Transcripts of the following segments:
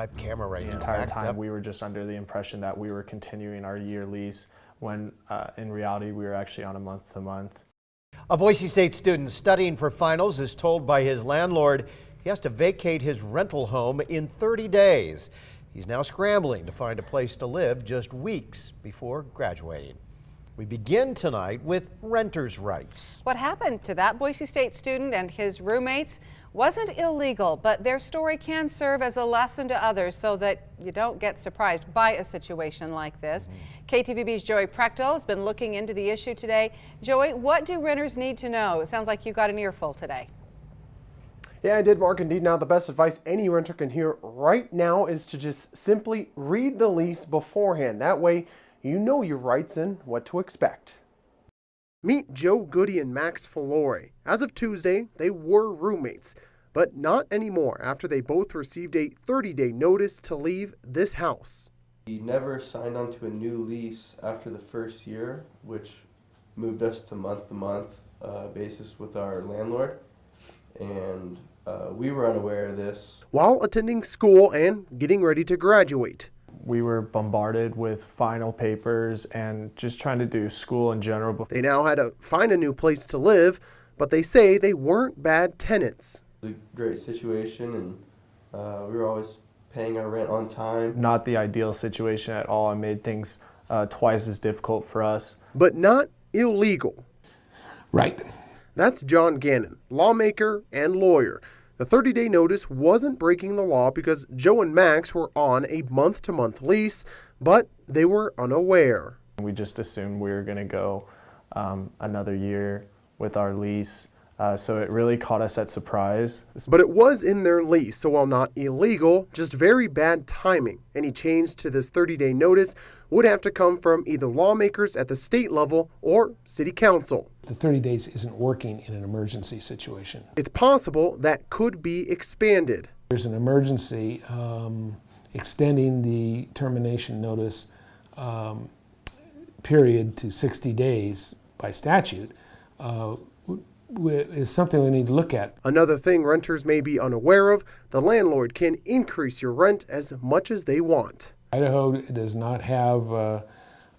Live camera right The now. entire time we were just under the impression that we were continuing our year lease when in reality we were actually on a month-to-month. A Boise State student studying for finals is told by his landlord he has to vacate his rental home in 30 days. He's now scrambling to find a place to live just weeks before graduating. We begin tonight with renters' rights. What happened to that Boise State student and his roommates wasn't illegal, but their story can serve as a lesson to others so that you don't get surprised by a situation like this. KTVB's Joey Prechtel has been looking into the issue today. Joey, what do renters need to know? It sounds like you got an earful today. Yeah, I did, Mark. Indeed, now the best advice any renter can hear right now is to just simply read the lease beforehand. That way, you know your rights and what to expect. Meet Joe Goody and Max Falore. As of Tuesday, they were roommates, but not anymore after they both received a 30-day notice to leave this house. We never signed on to a new lease after the first year, which moved us to month-to-month basis with our landlord, and we were unaware of this. While attending school and getting ready to graduate, We were bombarded with final papers and just trying to do school in general. they now had to find a new place to live, but they say they weren't bad tenants. It was a great situation, and we were always paying our rent on time. Not the ideal situation at all. It made things twice as difficult for us. But not illegal. Right. That's John Gannon, lawmaker and lawyer. The 30-day notice wasn't breaking the law because Joe and Max were on a month-to-month lease, but they were unaware. We just assumed we were going to go another year with our lease, so it really caught us at surprise. But it was in their lease, so while not illegal, just very bad timing. Any change to this 30-day notice would have to come from either lawmakers at the state level or city council. The 30 days isn't working in an emergency situation. It's possible that could be expanded. There's an emergency extending the termination notice period to 60 days by statute is something we need to look at. Another thing renters may be unaware of, the landlord can increase your rent as much as they want. Idaho does not have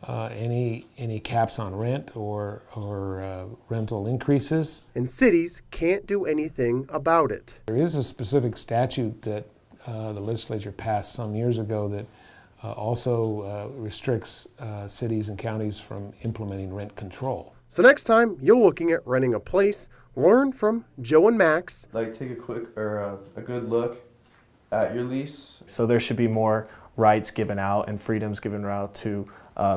any caps on rent or rental increases. And cities can't do anything about it. There is a specific statute that the legislature passed some years ago that also restricts cities and counties from implementing rent control. So next time you're looking at renting a place, learn from Joe and Max. Like, take a quick or a good look at your lease. So there should be more rights given out and freedoms given out to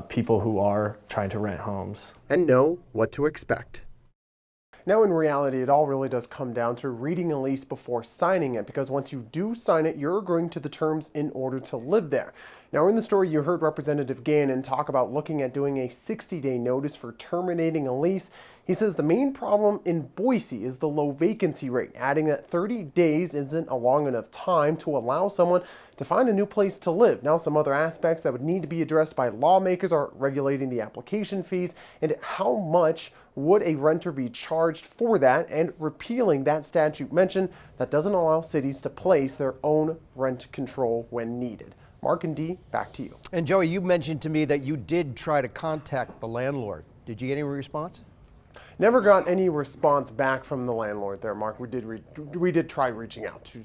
people who are trying to rent homes. And know what to expect. Now, in reality, it all really does come down to reading a lease before signing it, because once you do sign it, you're agreeing to the terms in order to live there. Now, in the story, you heard Representative Gannon talk about looking at doing a 60-day notice for terminating a lease. He says the main problem in Boise is the low vacancy rate, adding that 30 days isn't a long enough time to allow someone to find a new place to live. Now, some other aspects that would need to be addressed by lawmakers are regulating the application fees and how much would a renter be charged for that, and repealing that statute mentioned that doesn't allow cities to place their own rent control when needed. Mark and Dee, back to you. And Joey, you mentioned to me that you did try to contact the landlord. Did you get any response? Never got any response back from the landlord there, Mark. We did try reaching out to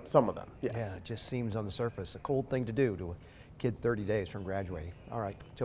some of them, yes. Yeah, it just seems on the surface a cold thing to do to a kid 30 days from graduating. All right, Joey.